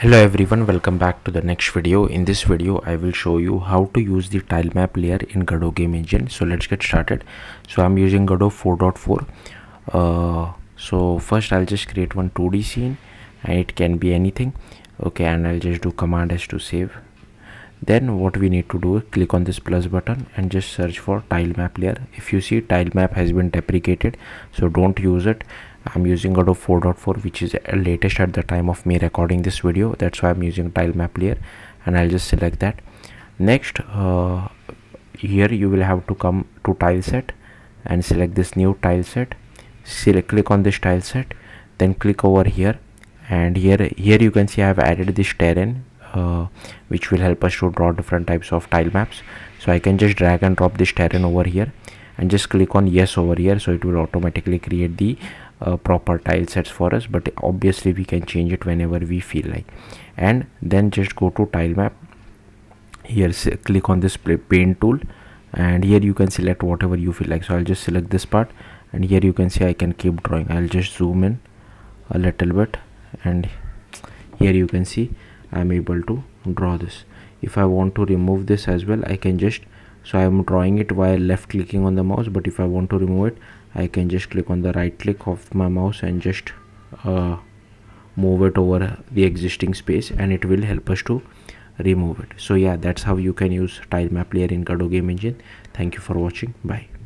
Hello everyone, welcome back to the next video. In this video I will show you how to use the tile map layer in Godot game engine. So let's get started. So I'm using Godot 4.4. So first I'll just create one 2D scene, and it can be anything. Okay, and I'll just do Command S to save. Then what we need to do is click on this plus button and just search for tile map layer. If you see, tile map has been deprecated, so don't use it. I'm using Godot 4.4, which is latest at the time of me recording this video. That's why I'm using tile map layer, and I'll just select that. Next, here you will have to come to tile set and select this new tile set. Click on this tile set, then click over here, and here you can see I have added this terrain, which will help us to draw different types of tile maps. So I can just drag and drop this terrain over here and just click on yes over here, so it will automatically create the proper tile sets for us, but obviously we can change it whenever we feel like. And then just go to tile map. Here click on this paint tool, and here you can select whatever you feel like. So I'll just select this part, and here you can see I can keep drawing. I'll just zoom in a little bit, and here you can see I'm able to draw this. If I want to remove this as well, I can just, so I'm drawing it while left clicking on the mouse, but if I want to remove it, I can just click on the right click of my mouse and just move it over the existing space, and it will help us to remove it. So yeah, that's how you can use tile map layer in Godot game engine. Thank you for watching. Bye.